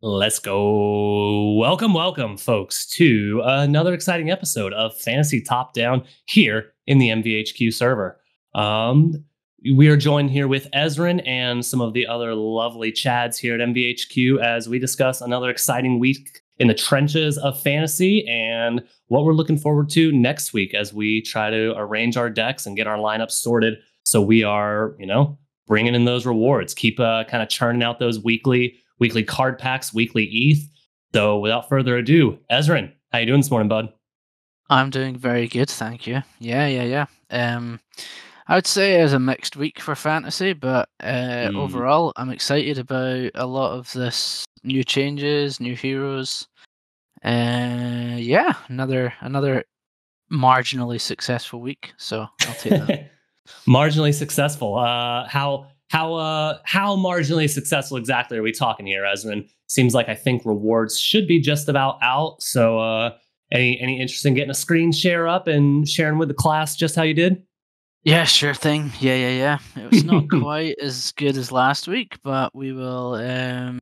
Let's go. Welcome, folks, to another exciting episode of Fantasy Top Down here in the MVHQ server. We are joined here with Ezrin and some of the other lovely Chads here at MVHQ as we discuss another exciting week in the trenches of fantasy and what we're looking forward to next week as we try to arrange our decks and get our lineups sorted. So we are, bringing in those rewards, keep kind of churning out those weekly card packs, weekly ETH. So without further ado, Ezrin, how you doing this morning, bud? I'm doing very good, thank you. Yeah. I would say it was a mixed week for fantasy, but overall, I'm excited about a lot of this new changes, new heroes. Another marginally successful week. So I'll take that. Marginally successful. How marginally successful exactly are we talking here, Ezrin? Seems like I think rewards should be just about out. So any interest in getting a screen share up and sharing with the class just how you did? Yeah, sure thing. Yeah. It was not quite as good as last week, but we will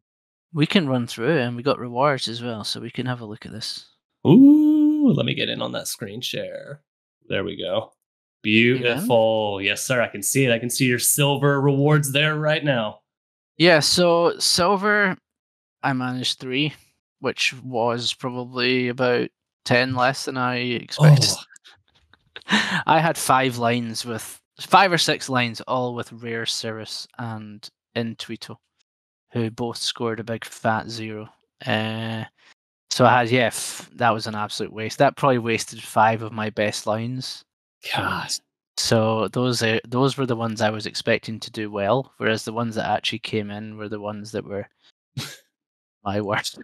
we can run through it, and we got rewards as well, so we can have a look at this. Ooh, let me get in on that screen share. There we go. Beautiful. Yes, sir. I can see it. I can see your silver rewards there right now. Yeah, so silver, I managed 3, which was probably about 10 less than I expected. Oh. I had 5 or 6 lines, all with Rare Cirrus and Intuito, who both scored a big fat 0. So I had, that was an absolute waste. That probably wasted 5 of my best lines. God. So those were the ones I was expecting to do well, whereas the ones that actually came in were the ones that were my worst.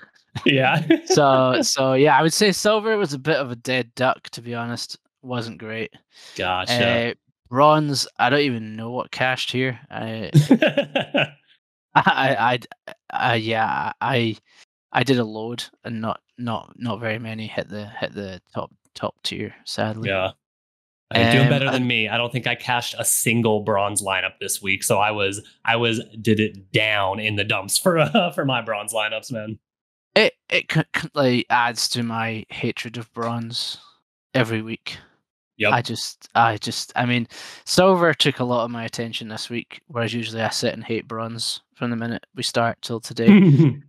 Yeah. so yeah, I would say silver was a bit of a dead duck, to be honest. Wasn't great. Gotcha. Bronze, I don't even know what cashed here. I did a load and not very many hit the top tier, sadly. Yeah. You're doing better than me. I don't think I cashed a single bronze lineup this week, so I did it down in the dumps for my bronze lineups, man. It like adds to my hatred of bronze every week. Yep. I mean, silver took a lot of my attention this week, whereas usually I sit and hate bronze from the minute we start till today.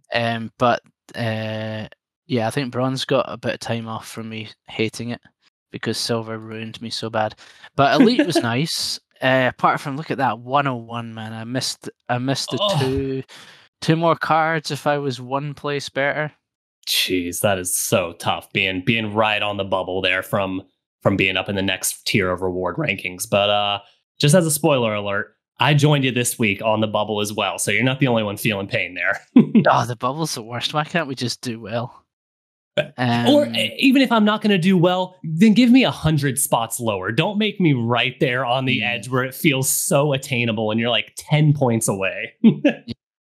But I think bronze got a bit of time off from me hating it because silver ruined me so bad. But elite was nice. Apart from, look at that 101, man. I missed the two more cards if I was one place better. Jeez, that is so tough being right on the bubble there from being up in the next tier of reward rankings. But just as a spoiler alert, I joined you this week on the bubble as well, so you're not the only one feeling pain there. Oh, the bubble's the worst. Why can't we just do well? Or even if I'm not going to do well, then give me 100 spots lower. Don't make me right there on the edge where it feels so attainable and you're like 10 points away.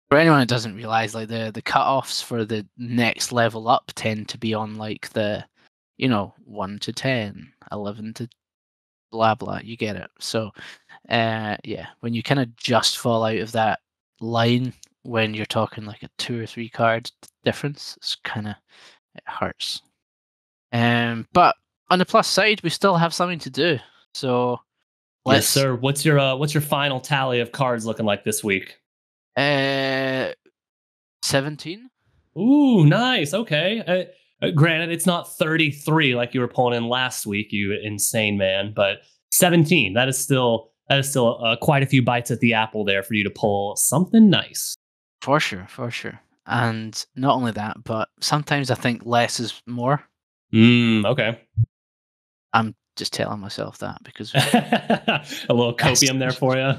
For anyone that doesn't realize, like the cutoffs for the next level up tend to be on like the 1 to 10, 11 to blah blah. You get it. So when you kind of just fall out of that line when you're talking like a 2 or 3 card difference, it's kind of, it hurts. But on the plus side, we still have something to do. So yes, sir. What's your final tally of cards looking like this week? 17. Ooh, nice. Okay. Granted, it's not 33 like you were pulling in last week, you insane man, but 17. That is still quite a few bites at the apple there for you to pull something nice. For sure. And not only that, but sometimes I think less is more. Okay. I'm just telling myself that because a little copium there for you.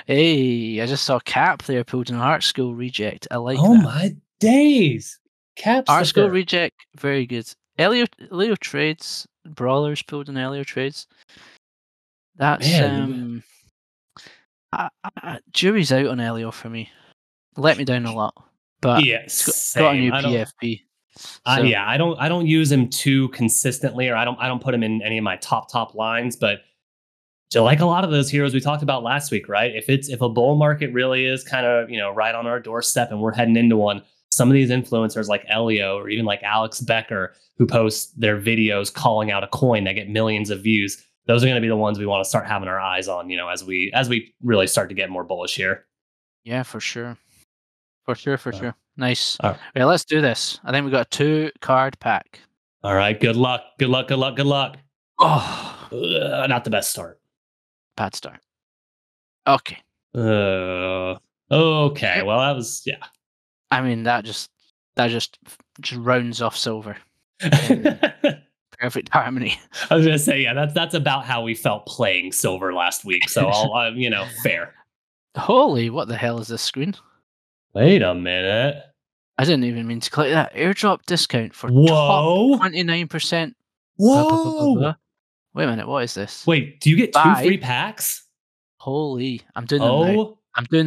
Hey, I just saw Cap there pulled an Art School reject. I like that. Oh my days. Cap's Art School reject, very good. Elio Trades, Brawlers pulled an Elio Trades. That's jury's out on Elio for me. Let me down a lot, but yes, got a new PFP. So. I don't use him too consistently, or I don't put him in any of my top lines. But So like a lot of those heroes we talked about last week, right? If a bull market really is kind of, right on our doorstep and we're heading into one, some of these influencers like Elio or even like Alex Becker who post their videos calling out a coin that get millions of views, those are going to be the ones we want to start having our eyes on, as we really start to get more bullish here. Yeah, for sure. For sure. Nice. All right. Okay, let's do this. I think we got a 2-card pack. All right. Good luck. Good luck. Good luck. Good luck. Oh, Not the best start. bad start. Okay. Okay. Well, that was, yeah. I mean, that just rounds off silver. Perfect harmony. I was gonna say, yeah, that's about how we felt playing silver last week. So I'll, fair. Holy, what the hell is this screen? Wait a minute. I didn't even mean to click that. Airdrop discount for Whoa. top 29%. Whoa. Wait a minute, what is this? Wait, do you get 2 free packs? Holy, I'm doing them now. I'm doing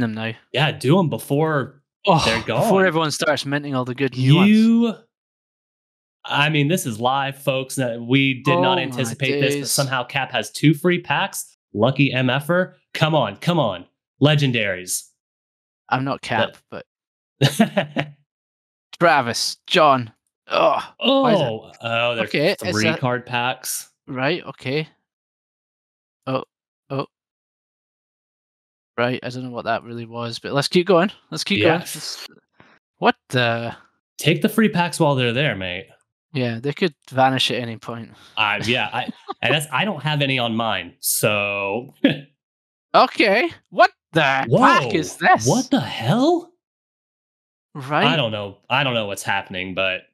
them now. Yeah, do them before they're gone. Before everyone starts minting all the good new ones. I mean, this is live, folks. We did not anticipate this, but somehow Cap has 2 free packs. Lucky MFer. Come on. Legendaries. I'm not Cap, but Travis, John. They're okay, 3-card packs. Right, okay. Oh. Right, I don't know what that really was, but let's keep going. Going. What the? Take the free packs while they're there, mate. Yeah, they could vanish at any point. I don't have any on mine, so. Okay, what the heck is this? What the hell? Right. I don't know what's happening, but.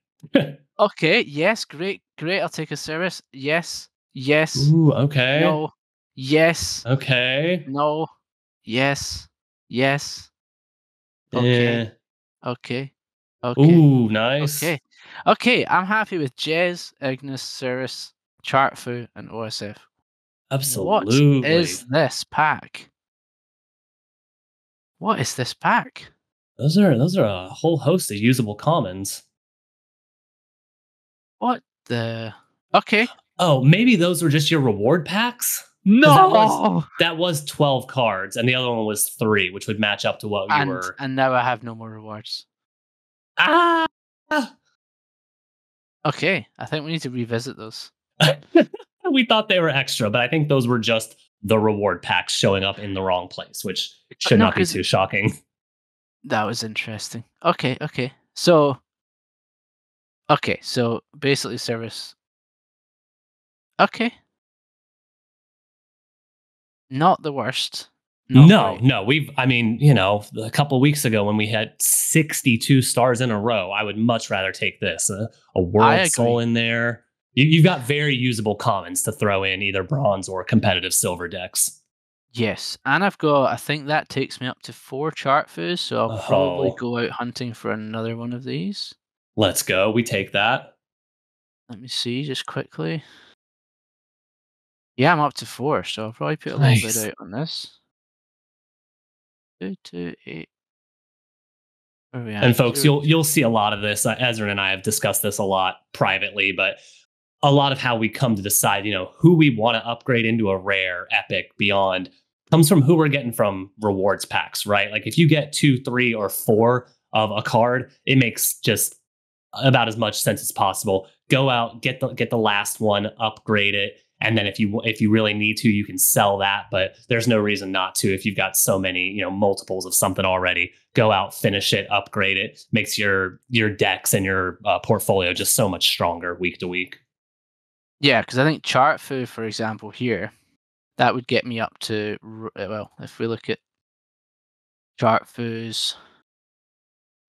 Okay. Yes. Great. I'll take a service. Yes. Ooh. Okay. No. Yes. Okay. No. Yes. Okay. Okay. Ooh, nice. Okay. I'm happy with Jez, Ignis, Cirrus, Chartfu, and OSF. Absolutely. What is this pack? What is this pack? Those are a whole host of usable commons. What the? Okay. Oh, maybe those were just your reward packs? No! That was 12 cards, and the other one was 3, which would match up to what you were. And now I have no more rewards. Okay, I think we need to revisit those. We thought they were extra, but I think those were just the reward packs showing up in the wrong place, which should not be too shocking. That was interesting. Okay. So basically service. Okay. Not the worst. No. A couple weeks ago when we had 62 stars in a row, I would much rather take this. A World Soul in there. You've got very usable commons to throw in either bronze or competitive silver decks. Yes, and I think that takes me up to 4 Chartfus, so I'll probably go out hunting for another one of these. Let's go. We take that. Let me see, just quickly. Yeah, I'm up to 4, so I'll probably put a little bit out on this. 2, 2, 8. And folks, you'll see a lot of this. Ezra and I have discussed this a lot privately, but a lot of how we come to decide, who we want to upgrade into a rare, epic, beyond comes from who we're getting from rewards packs, right? Like if you get 2, 3, or 4 of a card, it makes just about as much sense as possible. Go out, get the last one, upgrade it, and then if you really need to, you can sell that. But there's no reason not to if you've got so many, multiples of something already. Go out, finish it, upgrade it. Makes your decks and your portfolio just so much stronger week to week. Yeah, because I think Chartfu, for example, here, that would get me up to, well, if we look at Chartfu's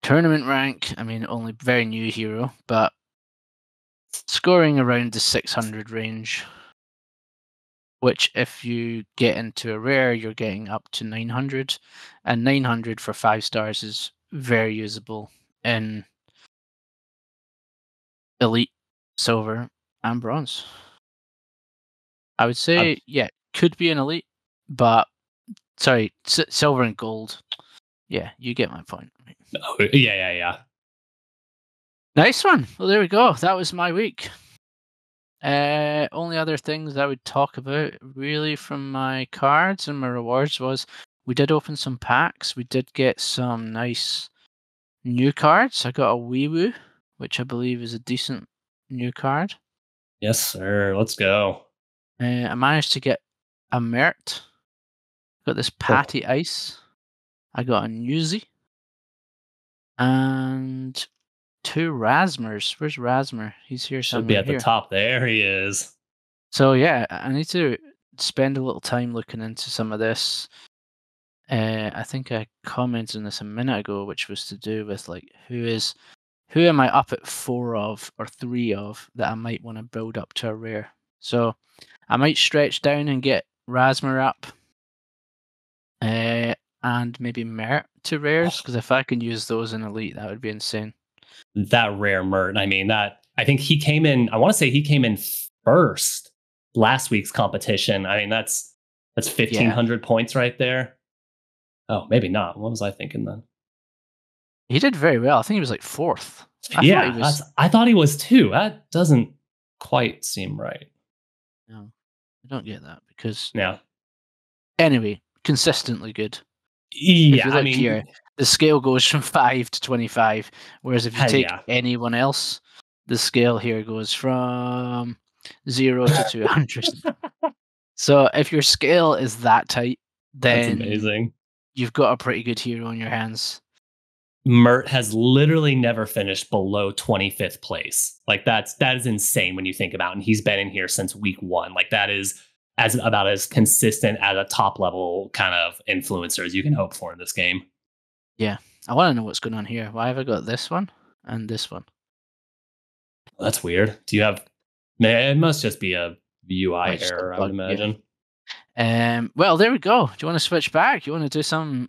tournament rank, I mean, only very new hero, but scoring around the 600 range, which if you get into a rare, you're getting up to 900, and 900 for 5 stars is very usable in Elite, Silver, and Bronze. I would say, could be an Elite, but sorry, Silver and Gold. Yeah, you get my point. Oh, yeah. Nice one. Well, there we go. That was my week. Only other things I would talk about really from my cards and my rewards was we did open some packs. We did get some nice new cards. I got a Weewoo, which I believe is a decent new card. Yes, sir. Let's go. I managed to get a Mert. Got this Patty Ice. I got a Newsy. And 2 Rasmers. Where's Rasmer? He's here somewhere. Should be at the here. top. There he is. So yeah, I need to spend a little time looking into some of this. I think I commented on this a minute ago, which was to do with like who am I up at 4 of or 3 of that I might want to build up to a rare. So I might stretch down and get Rasmer up. And maybe Mert to rares, because if I can use those in Elite, that would be insane. That rare Mert. I mean, I think he came in, I want to say he came in first last week's competition. I mean, that's 1,500 points right there. Oh, maybe not. What was I thinking then? He did very well. I think he was like 4th. I thought he was too. That doesn't quite seem right. No, I don't get that because. Yeah. Anyway, consistently good. Yeah, I mean, here, the scale goes from 5 to 25, whereas if you take anyone else, the scale here goes from 0 to 200. So if your scale is that tight, then that's amazing. You've got a pretty good hero on your hands. Mert has literally never finished below 25th place. Like that is insane when you think about it. And he's been in here since week 1. Like that is about as consistent as a top level kind of influencer as you can hope for in this game. Yeah. I want to know what's going on here. Why have I got this one and this one? Well, that's weird. Do you have... It must just be a UI error, I would imagine. Yeah. Well, there we go. Do you want to switch back? Do you want to do some...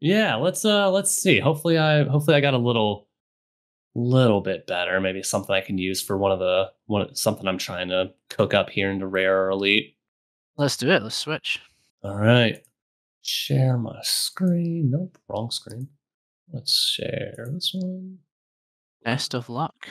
Yeah, let's see. Hopefully I got a little bit better. Maybe something I can use for something I'm trying to cook up here into rare or elite. Let's do it. Let's switch. All right. Share my screen. Nope, wrong screen. Let's share this one. Best of luck.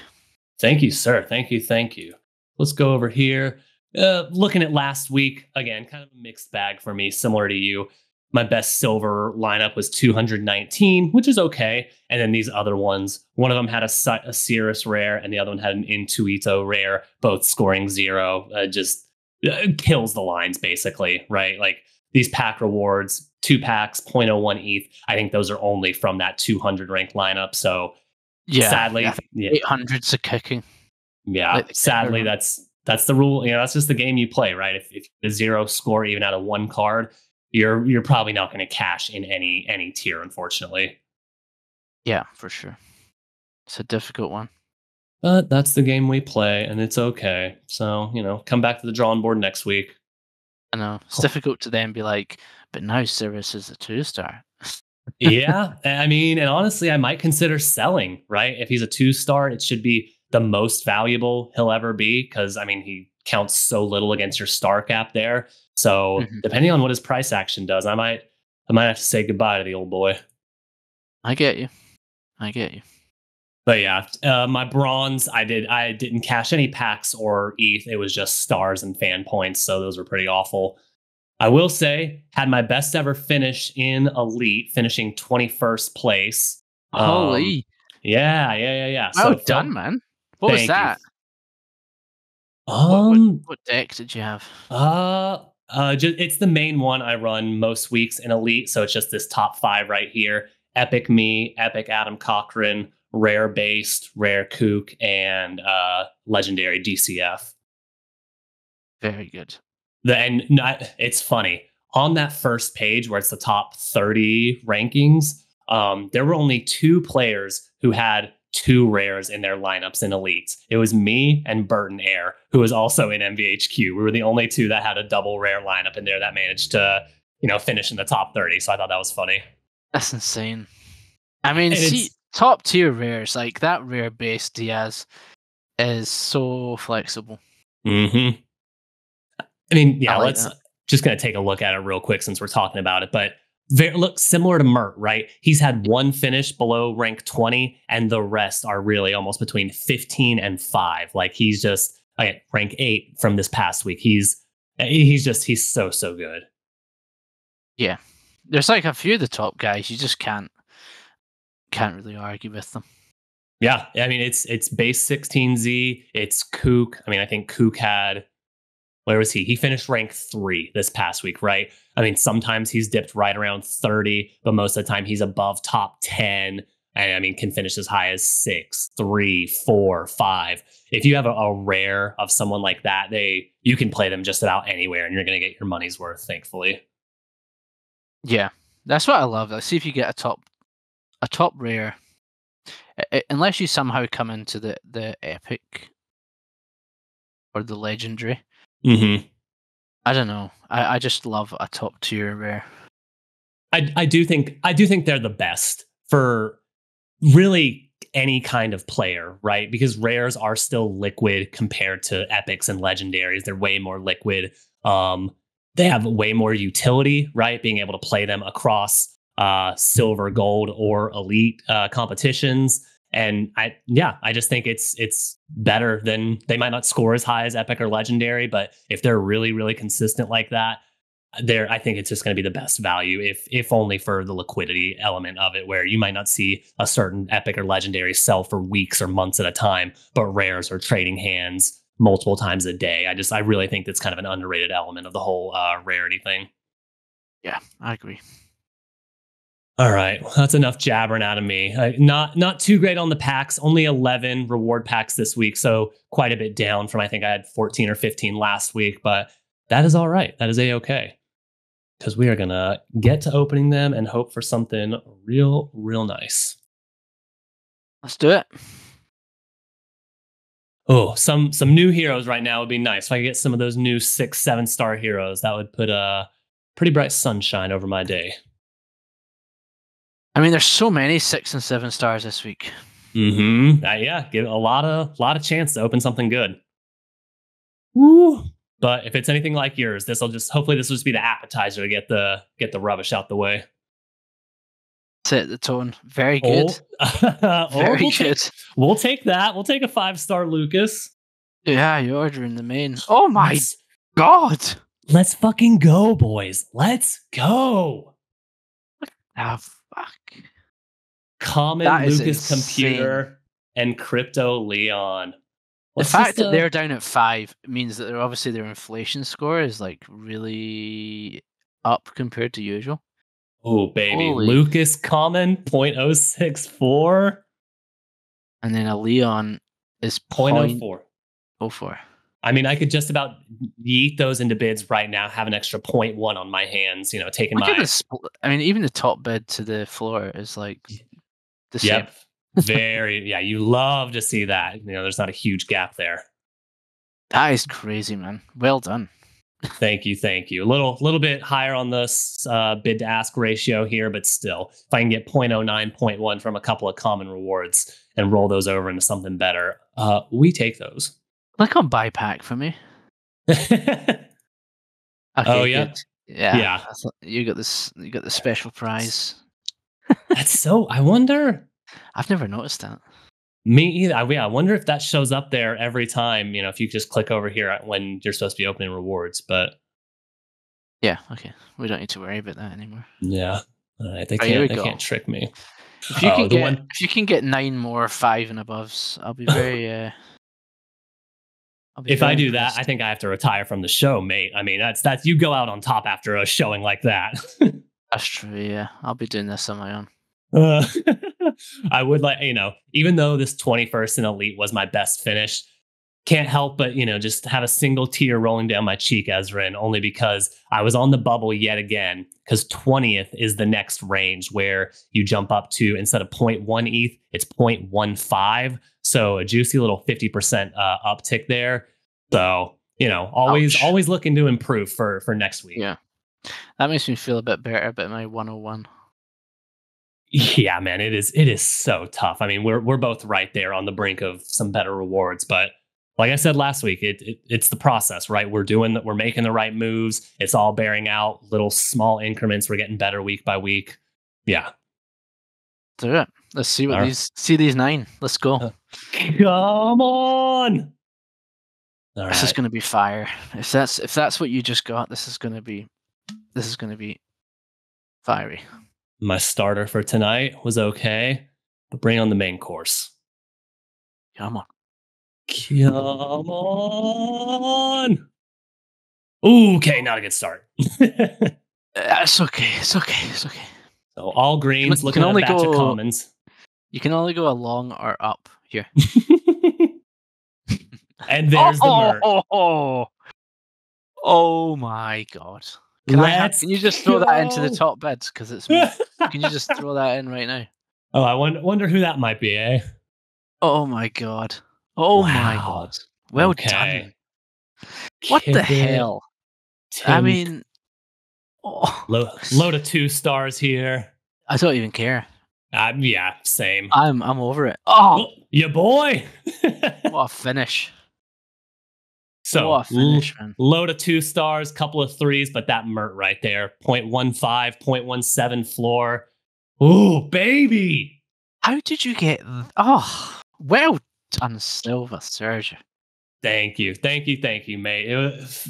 Thank you, sir. Thank you. Let's go over here. Looking at last week, again, kind of a mixed bag for me, similar to you. My best silver lineup was 219, which is okay. And then these other ones, one of them had a Cirrus rare and the other one had an Intuito rare, both scoring 0. Just kills the lines, basically, right? Like these pack rewards, 2 packs, 0.01 ETH. I think those are only from that 200 rank lineup. So sadly, 800's a kicking. Yeah, sadly, that's the rule. That's just the game you play, right? If the 0 score even out of 1 card, you're probably not going to cash in any tier, unfortunately. Yeah, for sure. It's a difficult one. But that's the game we play, and it's okay. So, come back to the drawing board next week. I know. It's difficult to then be like, but now Cirrus is a 2-star. Yeah. I mean, and honestly, I might consider selling, right? If he's a 2-star, it should be the most valuable he'll ever be, because, I mean, he counts so little against your star cap there. So depending on what his price action does, I might have to say goodbye to the old boy. I get you. But yeah, my bronze, I didn't cash any packs or ETH. It was just stars and fan points. So those were pretty awful. I will say, had my best ever finish in Elite, finishing 21st place. Holy. Yeah. Well done, man. What was that? What deck did you have? It's the main one I run most weeks in Elite, so it's just this top 5 right here: Epic Me, Epic Adam Cochran, Rare Based, Rare Kook, and Legendary DCF. Very good. It's funny, on that first page where it's the top 30 rankings, there were only 2 players who had 2 rares in their lineups in Elite. It was me and Burton Air, who was also in MVHQ. We were the only 2 that had a double rare lineup in there that managed to, finish in the top 30. So I thought that was funny. That's insane. I mean, top tier rares, like that rare base Diaz is so flexible. Mm-hmm. I mean, yeah, let's just going to take a look at it real quick since we're talking about it. But look, similar to Mert, right? He's had 1 finish below rank 20, and the rest are really almost between 15 and 5. Like he's just rank 8 from this past week. He's so good. Yeah, there's like a few of the top guys you just can't really argue with them. Yeah, I mean it's base 16Z. It's Kook. I mean, I think Kook had, where was he? He finished rank 3 this past week, right? I mean, sometimes he's dipped right around 30, but most of the time he's above top 10. And I mean, can finish as high as 6, 3, 4, 5. If you have a rare of someone like that, you can play them just about anywhere, and you're going to get your money's worth, thankfully. Yeah, that's what I love. Like, see if you get a top rare, unless you somehow come into the epic or the legendary. Mm-hmm. I don't know. I just love a top tier rare. I do think they're the best for really any kind of player, right? Because rares are still liquid compared to epics and legendaries. They're way more liquid. They have way more utility, right? Being able to play them across silver, gold, or elite competitions. And I just think it's better than, they might not score as high as epic or legendary, but if they're really, really consistent like that, I think it's just going to be the best value, if only for the liquidity element of it, where you might not see a certain epic or legendary sell for weeks or months at a time, but rares are trading hands multiple times a day. I really think that's kind of an underrated element of the whole rarity thing. Yeah, I agree. All right, well, that's enough jabbering out of me. Not too great on the packs. Only 11 reward packs this week, so quite a bit down from, I think I had 14 or 15 last week, but that is all right. That is a-okay. Because we are going to get to opening them and hope for something real, real nice. Let's do it. Oh, some new heroes right now would be nice. If I could get some of those new 6, 7-star heroes, that would put a pretty bright sunshine over my day. I mean, there's so many 6 and 7 stars this week. Mm-hmm. Yeah, give a lot of chance to open something good. Woo! But if it's anything like yours, hopefully this will just be the appetizer to get the rubbish out the way. Set the tone. Very good. Very good. We'll take that. We'll take a 5-star Lucas. Yeah, you're ordering the main. Oh my god! Let's fucking go, boys. Let's go. Ah, fuck. Common That is Lucas insane. Computer and Crypto Leon. The fact that they're down at 5 means that their inflation score is like really up compared to usual. Oh, baby. Holy. Lucas Common 0.064. And then a Leon is 0.04. I mean, I could just about yeet those into bids right now, have an extra 0.1 on my hands, taking my... I mean, even the top bid to the floor is like the same. Yep. Very, yeah, you love to see that. There's not a huge gap there. That is crazy, man. Well done. Thank you. A little bit higher on this bid to ask ratio here, but still, if I can get 0.09, 0.1 from a couple of common rewards and roll those over into something better, we take those. Click on buy pack for me. Okay, oh yeah, good. Yeah. You got this. You got the special prize. That's so. I wonder. I've never noticed that. Me either. I wonder if that shows up there every time. If you just click over here when you're supposed to be opening rewards. But yeah, okay, we don't need to worry about that anymore. Yeah, all right. They can't trick me. If you can get 9 more 5 and aboves, I'll be very. If I do that, I think I have to retire from the show, mate. I mean, that's you go out on top after a showing like that. That's true. Yeah, I'll be doing this on my own. I would even though this 21st in Elite was my best finish, can't help but just have a single tear rolling down my cheek, Ezrin, only because I was on the bubble yet again. Because 20th is the next range where you jump up to, instead of 0.1 ETH, it's 0.15. So a juicy little 50% uptick there. So always looking to improve for next week. Yeah, that makes me feel a bit better about my 101. Yeah, man, it is so tough. I mean, we're both right there on the brink of some better rewards, but like I said last week, it's the process, right? We're making the right moves. It's all bearing out, little small increments. We're getting better week by week. Yeah. Do it. Let's see what these 9. Let's go. Come on. All This is right. going to be fire. If that's what you just got, this is going to be fiery. My starter for tonight was okay, but bring on the main course. Come on. Come on. Ooh, okay, not a good start. It's okay. It's okay. It's okay. So all greens, You looking can at a only batch of go- commons. You can only go along or up here. And there's the Mert. Oh my god. Can you just throw that into the top bids? Because it's me. Can you just throw that in right now? Oh, I wonder who that might be, eh? Oh my god. Oh my Wow. god. Well Okay. done. What the Kip it, hell? I Tim. mean, oh, Load of 2 stars here. I don't even care. Yeah, same. I'm over it. Oh, your boy. what a finish. So What a finish, man. Load of 2 stars, couple of 3s, but that Mert right there, 0.15, 0.17 floor. Ooh, baby. How did you get? Oh, well done, Silver Surger. Thank you, mate.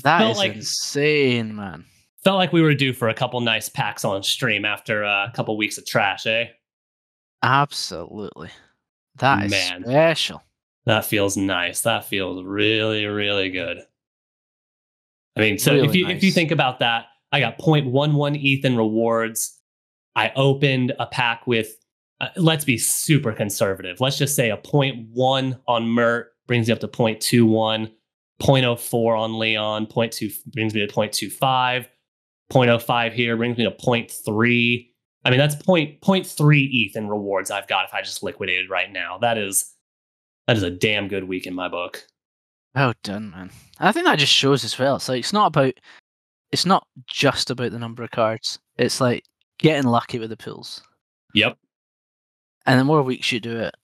That is insane, man. Felt like we were due for a couple nice packs on stream after a couple weeks of trash, eh? Absolutely. That is special. That feels nice. That feels really, really good. I mean, so Really if you think about that, I got 0.11 ETH in rewards. I opened a pack with, let's be super conservative. Let's just say a 0.1 on Mert brings you up to 0.21, 0.04 on Leon, 0.2 brings me to 0.25, 0.05 here brings me to 0.3. I mean, that's 0.3 ETH in rewards I've got if I just liquidated right now. That is a damn good week in my book. Well done, man. I think that just shows as well. It's like it's not just about the number of cards. It's like getting lucky with the pools. Yep. And the more weeks you do it,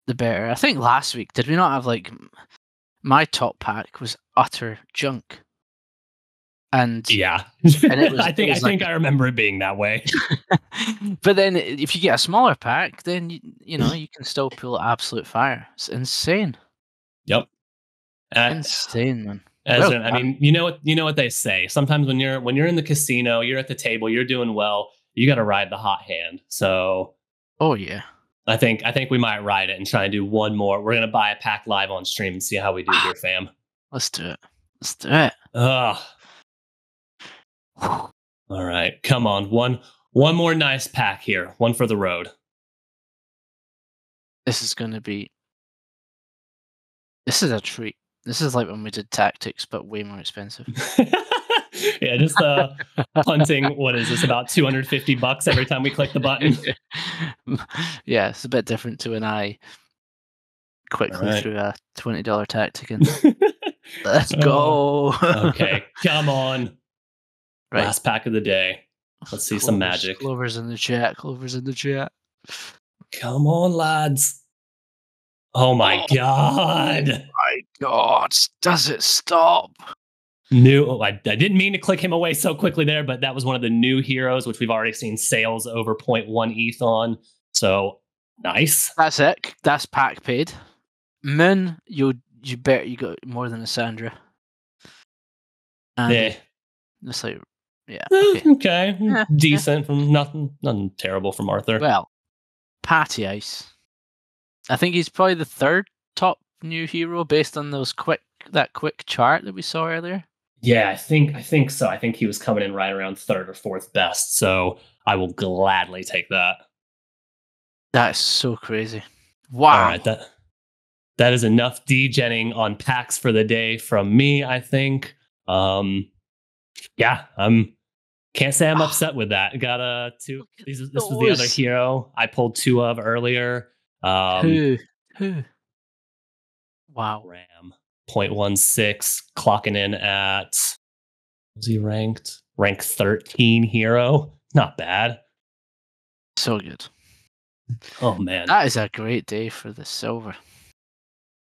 the better. I think last week, did we not have like my top pack was utter junk? And yeah, and it was, I think I remember it being that way. But then if you get a smaller pack, then you know you can still pull absolute fire. It's insane. Yep. Insane, man. I mean, you know what they say. Sometimes when you're in the casino, you're at the table, you're doing well, you got to ride the hot hand. So, oh yeah, I think we might ride it and try and do one more. We're gonna buy a pack live on stream and see how we do here, fam. Let's do it. Let's do it. Ugh. All right, come on, one more nice pack here, one for the road. This is a treat. This is like when we did tactics, but way more expensive. Yeah, just punting. What is this? About $250 every time we click the button. Yeah, it's a bit different to when I quickly threw a $20 tactic in. Let's go. Okay, come on. Right. Last pack of the day. Let's see some magic. Clover's in the chat. Come on, lads. Oh my god. My god. Does it stop? I didn't mean to click him away so quickly there, but that was one of the new heroes, which we've already seen sales over 0.1 ETH on. So nice. That's it. That's pack paid. Moon, you bet you got more than a Sandra. Yeah. It's like, yeah. Okay. Decent from nothing terrible from Arthur. Well, Patty Ice. I think he's probably the third top new hero based on that quick chart that we saw earlier. Yeah, I think so. I think he was coming in right around third or fourth best. So I will gladly take that. That is so crazy. Wow. All right, that is enough degenning on packs for the day from me, I think. Yeah, can't say I'm upset with that. Got two. This was the other hero I pulled 2 of earlier. Who? Wow. Ram 0.16, clocking in at, was he ranked? Rank 13 hero. Not bad. So good. Oh man, that is a great day for the silver.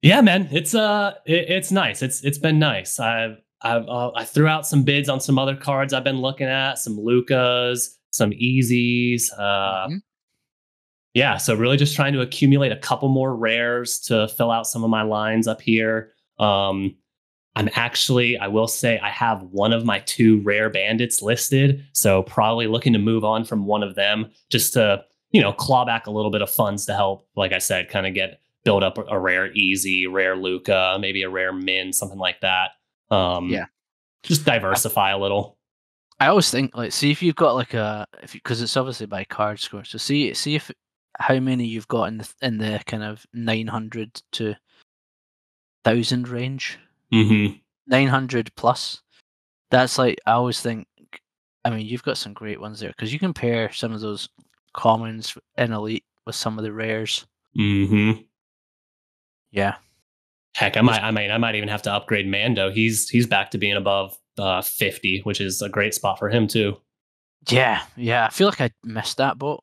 Yeah, man, it's nice. It's been nice. I threw out some bids on some other cards I've been looking at, some Lucas, some Easies. Yeah, so really just trying to accumulate a couple more rares to fill out some of my lines up here. I will say I have one of my 2 rare bandits listed, so probably looking to move on from one of them just to, claw back a little bit of funds to help, like I said, kind of build up a rare easy, rare Luca, maybe a rare Min, something like that. Yeah. Just diversify a little. I always think, like, see if you've got like because it's obviously by card score. So see if how many you've got in the kind of 900 to 1,000 range. Mm-hmm. 900 plus. That's like, I always think. I mean, you've got some great ones there because you compare some of those commons in Elite with some of the rares. Mm-hmm. Yeah. Heck, I might even have to upgrade Mando. He's back to being above 50, which is a great spot for him too. Yeah. I feel like I missed that boat.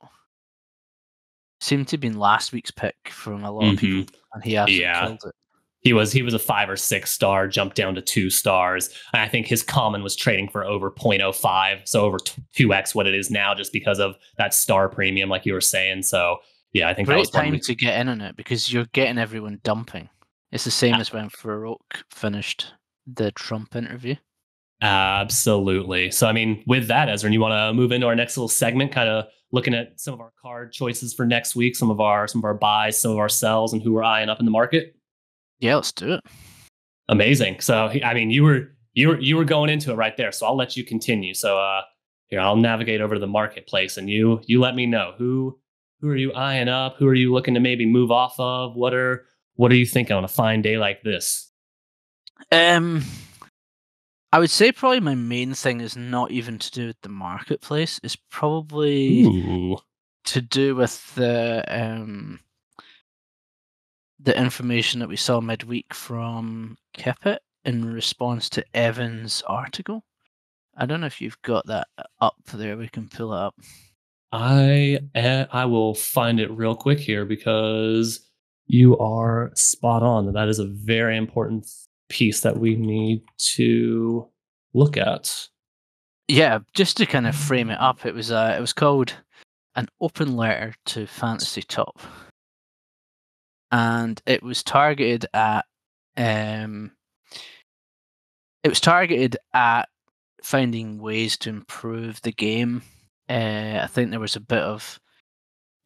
Seemed to have been last week's pick from a lot of people, and he absolutely killed it. He was a 5 or 6 star, jumped down to 2 stars. And I think his common was trading for over 0.05, so over 2x what it is now, just because of that star premium, like you were saying. So yeah, I think great that was time to get in on it because you're getting everyone dumping. It's the same as when Farouk finished the Trump interview. Absolutely. So I mean, with that, Ezra, you want to move into our next little segment, kind of looking at some of our card choices for next week, some of our buys, some of our sells, and who we're eyeing up in the market. Yeah, let's do it. Amazing. So I mean, you were going into it right there. So I'll let you continue. So here, I'll navigate over to the marketplace, and you let me know who are you eyeing up, who are you looking to maybe move off of, what are you thinking on a fine day like this? I would say probably my main thing is not even to do with the marketplace. It's probably to do with the information that we saw midweek from Kippet in response to Evan's article. I don't know if you've got that up there. We can pull it up. I will find it real quick here because you are spot on. That is a very important piece that we need to look at. Yeah, just to kind of frame it up, it was called An Open Letter to Fantasy Top, and it was targeted at finding ways to improve the game. I think there was a bit of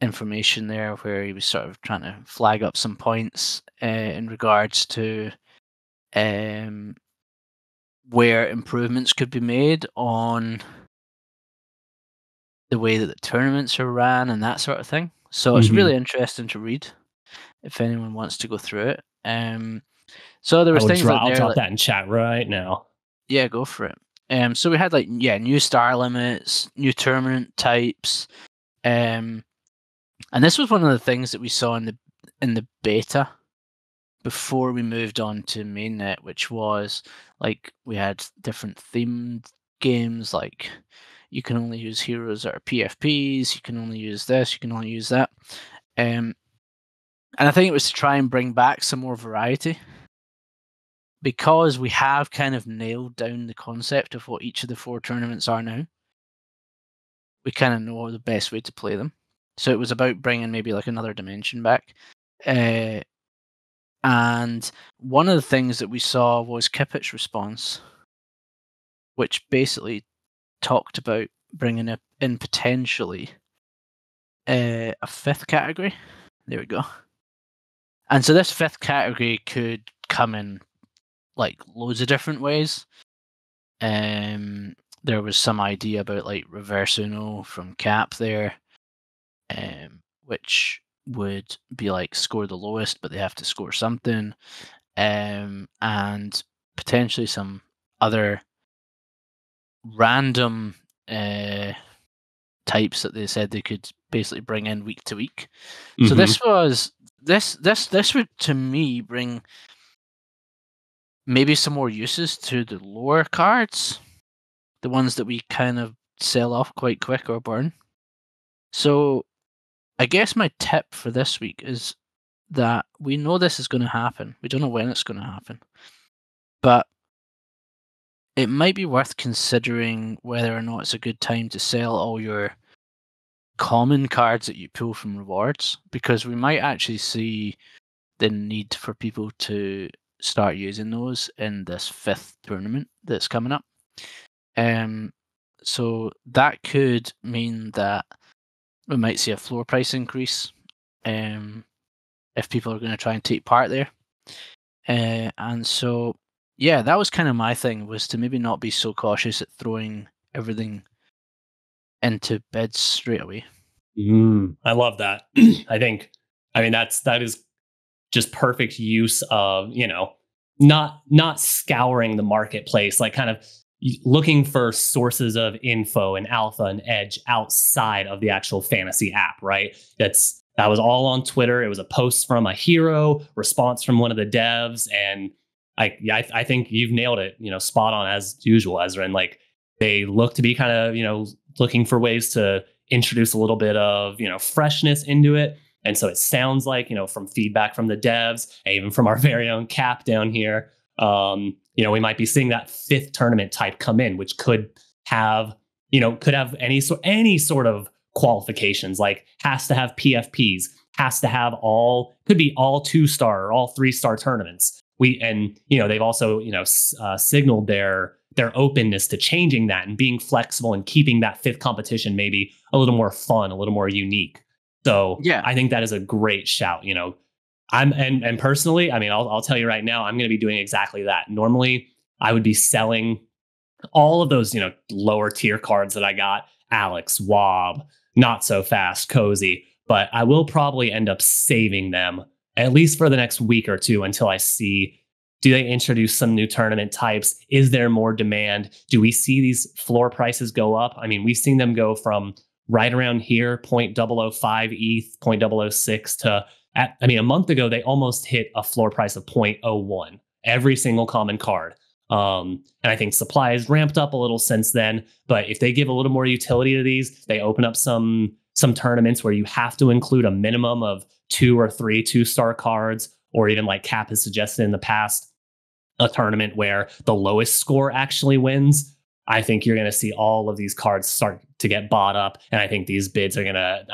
information there where he was sort of trying to flag up some points in regards to where improvements could be made on the way that the tournaments are ran and that sort of thing. So it's really interesting to read if anyone wants to go through it. So there was things like I'll drop that in chat right now. Yeah, go for it. So we had new star limits, new tournament types, and this was one of the things that we saw in the beta before we moved on to mainnet, which was like we had different themed games, like you can only use heroes that are PFPs, you can only use this, you can only use that, and I think it was to try and bring back some more variety. Because we have kind of nailed down the concept of what each of the 4 tournaments are now, we kind of know the best way to play them. So it was about bringing maybe like another dimension back. And one of the things that we saw was Kippet's response, which basically talked about bringing in potentially a 5th category. There we go. And so this 5th category could come in like loads of different ways. There was some idea about like reverse Uno from Cap there, which would be like score the lowest, but they have to score something, and potentially some other random types that they said they could basically bring in week to week. So this would to me bring maybe some more uses to the lower cards, the ones that we kind of sell off quite quick or burn. So I guess my tip for this week is that we know this is going to happen. We don't know when it's going to happen. But it might be worth considering whether or not it's a good time to sell all your common cards that you pull from rewards, because we might actually see the need for people to start using those in this 5th tournament that's coming up. So that could mean that we might see a floor price increase if people are going to try and take part there. And so, yeah, that was kind of my thing, was to maybe not be so cautious at throwing everything into bids straight away. I love that. That is just perfect use of, not scouring the marketplace, like kind of looking for sources of info and alpha and edge outside of the actual fantasy app, right? That was all on Twitter. It was a post from a hero, response from one of the devs, and I think you've nailed it, spot on as usual, Ezra. And like, they look to be kind of, looking for ways to introduce a little bit of, freshness into it. And so it sounds like, from feedback from the devs, and even from our very own Cap down here, we might be seeing that 5th tournament type come in, which could have any sort of qualifications, like has to have PFPs, has to have could be all 2-star or all 3-star tournaments. They've also, signaled their openness to changing that and being flexible and keeping that 5th competition maybe a little more fun, a little more unique. So yeah, I think that is a great shout. And personally, I'll tell you right now, I'm going to be doing exactly that. Normally, I would be selling all of those, lower tier cards that I got, Alex, Wob, Not So Fast, Cozy, but I will probably end up saving them at least for the next week or two until I see, do they introduce some new tournament types? Is there more demand? Do we see these floor prices go up? We've seen them go from right around here, 0.005 ETH, 0.006 to, a month ago, they almost hit a floor price of 0.01, every single common card. And I think supply has ramped up a little since then. But if they give a little more utility to these, they open up some tournaments where you have to include a minimum of 2 or 3 2-star cards, or even like Cap has suggested in the past, a tournament where the lowest score actually wins. I think you're going to see all of these cards start to get bought up. And I think these bids are going to,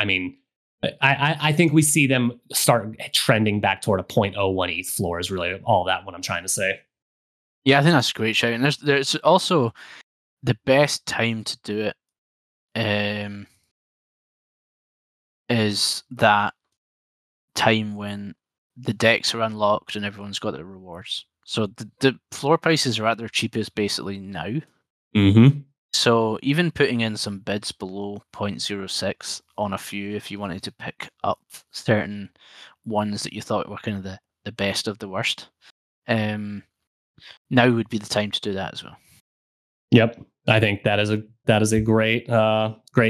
I think we see them start trending back toward a 0.01 ETH floor is really all that what I'm trying to say. Yeah, I think that's a great shout. And there's also the best time to do it is that time when the decks are unlocked and everyone's got their rewards. So the floor prices are at their cheapest basically now. Mm-hmm. So even putting in some bids below 0.06 on a few, if you wanted to pick up certain ones that you thought were kind of the best of the worst, now would be the time to do that as well. Yep, I think that is a great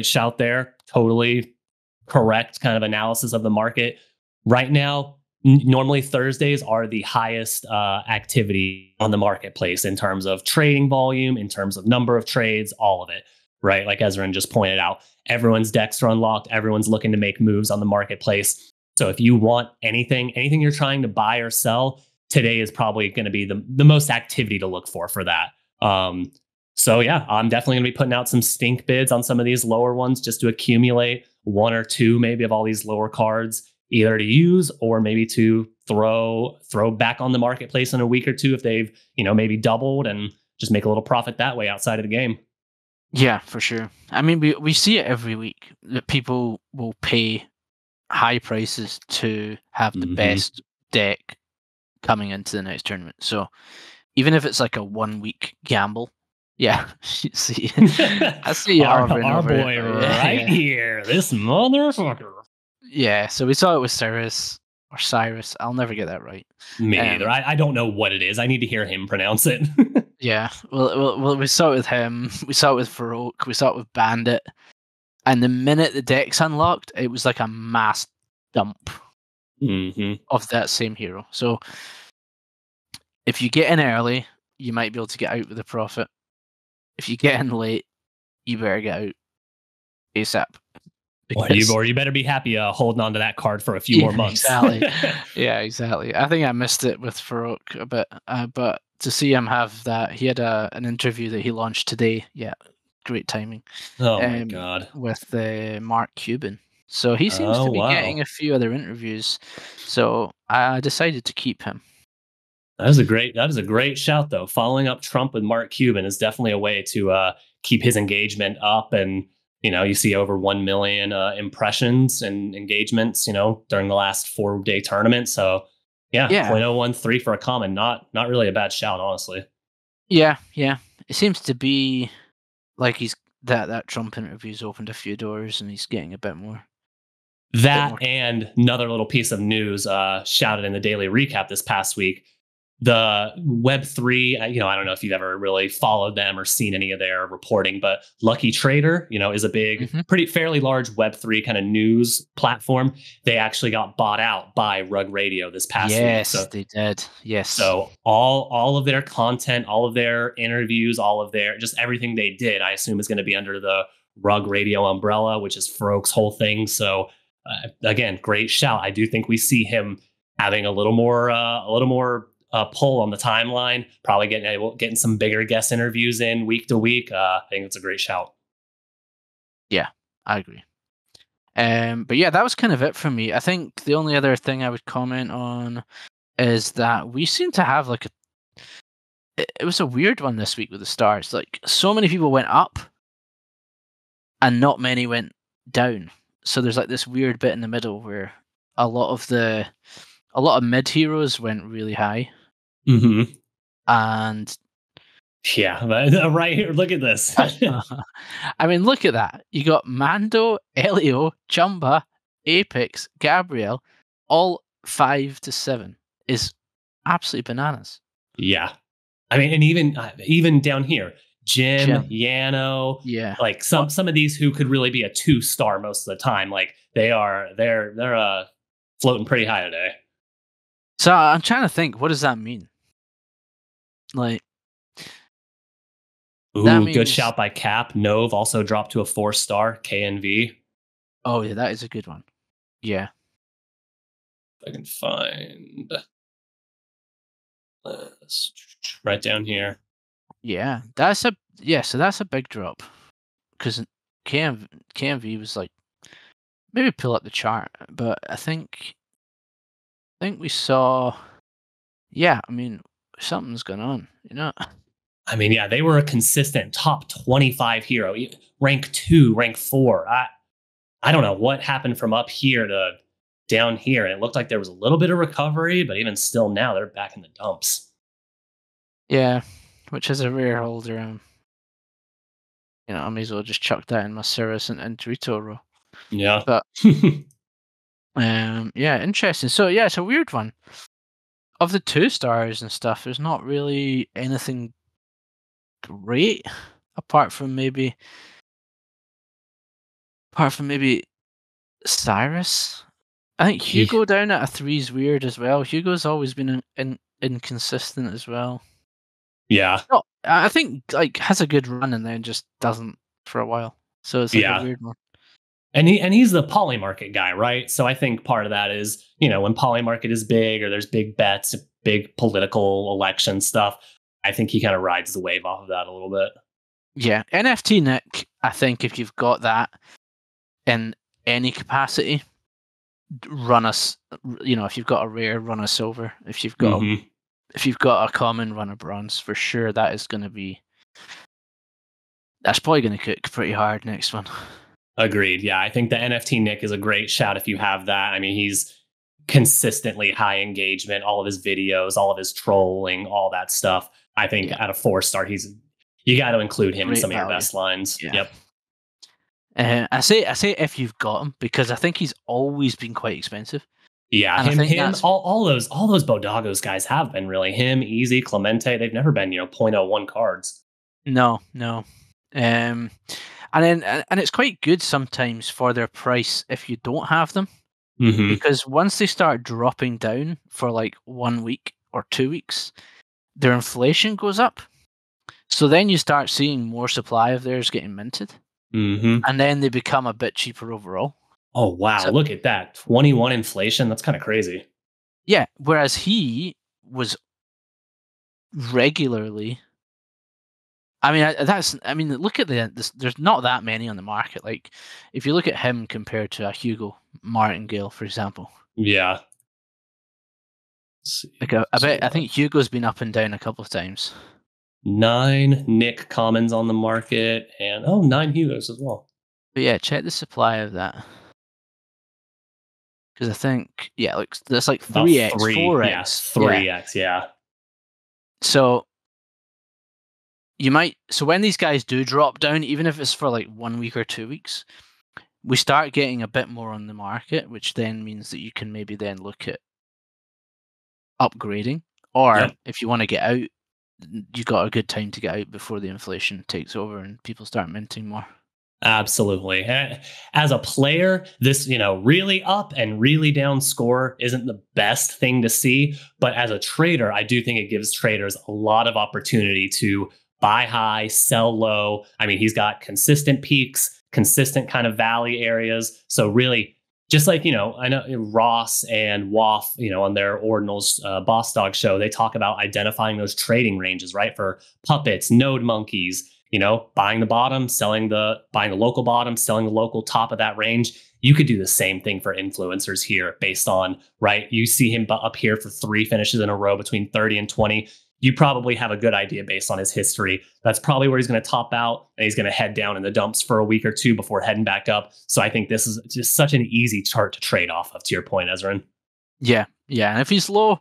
shout there. Totally correct kind of analysis of the market right now. Normally Thursdays are the highest activity on the marketplace in terms of trading volume, in terms of number of trades, all of it, right? Like Ezra just pointed out, everyone's decks are unlocked. Everyone's looking to make moves on the marketplace. So if you want anything you're trying to buy or sell, today is probably going to be the most activity to look for that. So yeah, I'm definitely going to be putting out some stink bids on some of these lower ones just to accumulate 1 or 2 maybe of all these lower cards, either to use or maybe to throw back on the marketplace in a week or two if they've, maybe doubled, and just make a little profit that way outside of the game. Yeah, for sure. We see it every week that people will pay high prices to have the best deck coming into the next tournament. So even if it's like a 1-week gamble, yeah, see, I see our boy right here, this motherfucker. Yeah, so we saw it with Cyrus. I'll never get that right. Me either. I don't know what it is. I need to hear him pronounce it. Yeah, well, we saw it with him. We saw it with Farouk. We saw it with Bandit. And the minute the deck's unlocked, it was like a mass dump of that same hero. So if you get in early, you might be able to get out with a profit. If you get in late, you better get out ASAP. Or you better be happy holding on to that card for a few more months. Exactly. Yeah, exactly. I think I missed it with Farouk a bit, but to see him have that, he had an interview that he launched today. Yeah, great timing. Oh my god! With Mark Cuban, so he seems to be getting a few other interviews. So I decided to keep him. That is a great shout though. Following up Trump with Mark Cuban is definitely a way to keep his engagement up, and you see over 1 million impressions and engagements, during the last 4-day tournament. So yeah, Yeah, 0.013 for a comment, not really a bad shout, honestly. yeah, yeah. It seems to be like he's that Trump interview's opened a few doors, and he's getting a bit That more. and another little piece of news shouted in the daily recap this past week. The Web3, I don't know if you've ever really followed them or seen any of their reporting, but Lucky Trader, is a big, Hmm. pretty fairly large Web3 kind of news platform. They actually got bought out by Rug Radio this past week. Yes, So they did. Yes. all of their content, all of their interviews, all of their just everything they did, I assume is going to be under the Rug Radio umbrella, which is Farouk's whole thing. So again, great shout. I do think we see him having a little more pull on the timeline. Probably getting some bigger guest interviews in week to week. I think it's a great shout. Yeah, I agree. But yeah, that was kind of it for me. I think the only other thing I would comment on is that we seem to have like it was a weird one this week with the stars. Like so many people went up and not many went down. So there's like this weird bit in the middle where a lot of mid heroes went really high, Mm-hmm. and Yeah, right here. Look at this. I mean, look at that. You got Mando, Elio, Chumba, Apex, Gabriel, all 5 to 7 is absolutely bananas. Yeah, I mean, and even down here, Jim, Jim. Yano, Yeah. like some of these who could really be a 2-star most of the time, like they're floating pretty high today. So I'm trying to think, what does that mean? Like, that Ooh, good means, shout by Cap. Nove also dropped to a 4-star. KNV. oh yeah, that is a good one. Yeah. If I can find right down here. Yeah. So that's a big drop. Because KMV was like, maybe pull up the chart, but I think we saw, yeah, I mean, something's going on, you know? I mean, yeah, they were a consistent top 25 hero, rank 2, rank 4. I don't know what happened from up here to down here. It looked like there was a little bit of recovery, but even still now they're back in the dumps. Yeah, which is a rare holder. I may as well just chuck that in my Cirrus and Dorito row. Yeah. But yeah, interesting. So yeah, it's a weird one. Of the 2-stars and stuff, there's not really anything great apart from maybe Cyrus. I think Yeah. Hugo down at a 3 is weird as well. Hugo's always been inconsistent as well. Yeah. No, I think like has a good run and then just doesn't for a while. So it's like a weird one. And he's the Polymarket guy, right? So I think part of that is, when Polymarket is big or there's big bets, big political election stuff, I think he kind of rides the wave off of that a little bit. Yeah, NFT Nick, I think if you've got that in any capacity, run us. If you've got a rare, run a silver. If you've got a common, run a bronze for sure. That's probably going to cook pretty hard next one. Agreed. Yeah, I think the NFT Nick is a great shout if you have that. I mean, he's consistently high engagement, all of his videos, all of his trolling, all that stuff. I think at a 4-star, you got to include him in some of your best lines. Yeah. Yep. I say if you've got him because I think he's always been quite expensive. Yeah, and all those Bodagos guys have been really him, Easy, Clemente. They've never been 0.01 cards. No. And it's quite good sometimes for their price if you don't have them. Mm-hmm. Because once they start dropping down for like 1 week or 2 weeks, their inflation goes up. So then you start seeing more supply of theirs getting minted. Mm-hmm. And then they become a bit cheaper overall. Oh, wow. Look at that. 21 inflation. That's kind of crazy. Yeah. Whereas he was regularly... look at there's not that many on the market. Like, if you look at him compared to a Hugo Martingale, for example. Yeah. Like I think Hugo's been up and down a couple of times. 9 Nick Commons on the market, and 9 Hugos as well. But yeah, check the supply of that. Because I think, like there's like 3x, 4x. Yeah, 3x, yeah. So when these guys do drop down, even if it's for like 1 week or 2 weeks, we start getting a bit more on the market, which then means that you can maybe then look at upgrading. Or if you want to get out, you got a good time to get out before the inflation takes over and people start minting more. Absolutely. As a player, this, really up and really down score isn't the best thing to see. But as a trader, I do think it gives traders a lot of opportunity to buy high, sell low. I mean, he's got consistent peaks, consistent kind of valley areas. So really, just like, I know Ross and Waff, on their Ordinals Boss Dog show, they talk about identifying those trading ranges, right? For puppets, node monkeys, buying the bottom, buying the local bottom, selling the local top of that range. You could do the same thing for influencers here based on, right? You see him up here for 3 finishes in a row between 30 and 20. You probably have a good idea based on his history. That's probably where he's going to top out, and he's going to head down in the dumps for a week or 2 before heading back up. So I think this is just such an easy chart to trade off of, to your point, Ezrin. Yeah. And if he's low,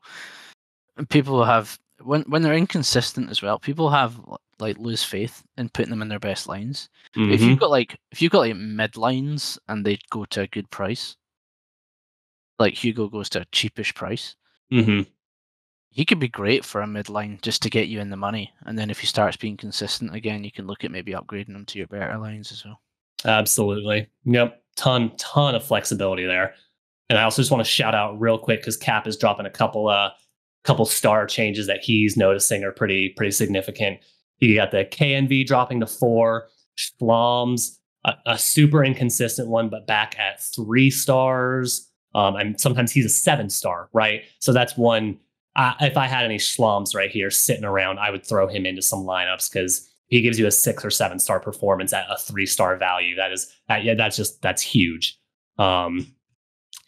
people have, when they're inconsistent as well, people have like lose faith in putting them in their best lines. Mm-hmm. If you've got like mid lines and they go to a good price, like Hugo goes to a cheapish price. Mm-hmm. He could be great for a midline just to get you in the money. And then if he starts being consistent again, you can look at maybe upgrading him to your better lines as well. Absolutely. Yep. Ton of flexibility there. And I also just want to shout out real quick because Cap is dropping a couple star changes that he's noticing are pretty significant. You got the KNV dropping to 4, Schlom's a super inconsistent one, but back at 3 stars. And sometimes he's a 7-star, right? So that's one. If I had any Schloms right here sitting around, I would throw him into some lineups because he gives you a 6 or 7-star performance at a 3-star value. That's huge. And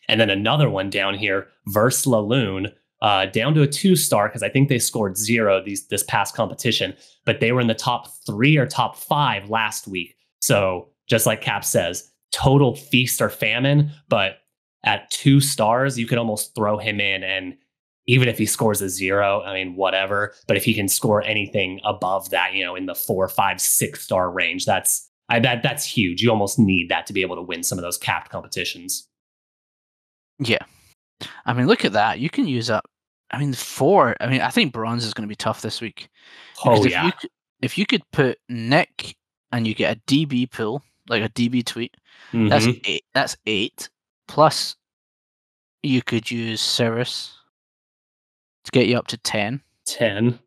then another one down here, Verse Laloon, down to a 2-star because I think they scored 0 this past competition, but they were in the top 3 or top 5 last week. So just like Cap says, total feast or famine, but at 2 stars, you could almost throw him in, and even if he scores a 0, I mean, whatever. But if he can score anything above that, in the 4, 5, 6-star range, that's huge. You almost need that to be able to win some of those capped competitions. Yeah. I mean, look at that. You can use up. I mean, 4. I mean, I think bronze is going to be tough this week. Yeah. If you could put Nick and you get a DB pool, like a DB tweet, mm-hmm. That's 8. Plus, you could use Cirrus to get you up to 10. 10.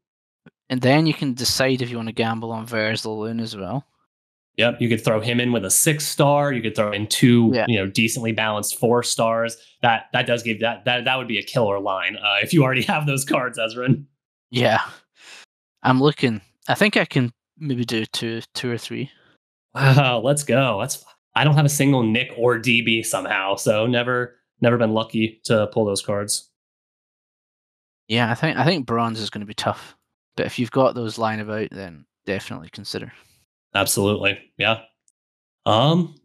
And then you can decide if you want to gamble on Vers Laloon as well. Yep, you could throw him in with a 6-star. You could throw in 2, decently balanced 4 stars. That does give that would be a killer line if you already have those cards, Ezrin. Yeah, I'm looking. I think I can maybe do two or 3. Wow, let's go. I don't have a single Nick or DB somehow, so never been lucky to pull those cards. Yeah, I think bronze is going to be tough, but if you've got those lying about, then definitely consider. Absolutely, yeah.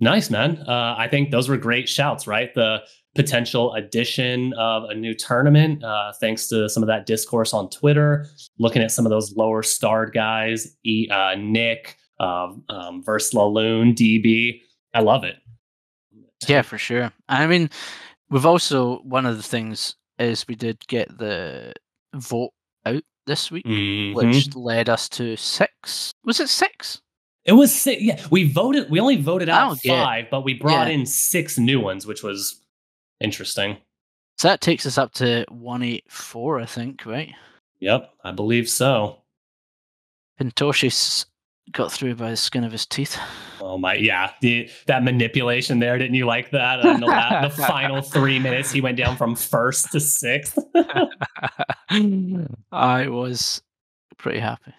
Nice, man. I think those were great shouts, right? The potential addition of a new tournament, thanks to some of that discourse on Twitter. Looking at some of those lower starred guys, Nick, Verse Laloon, DB. I love it. Yeah, for sure. I mean, we've also, one of the things is we did get the vote out this week, which led us to 6. Was it 6? It was 6. Yeah, we only voted out 5, but we brought in 6 new ones, which was interesting. So that takes us up to 184, I think, right? Yep, I believe so. Pintoshis got through by the skin of his teeth. Oh my, yeah. That manipulation there, didn't you like that? The final 3 minutes, he went down from 1st to 6th. I was pretty happy.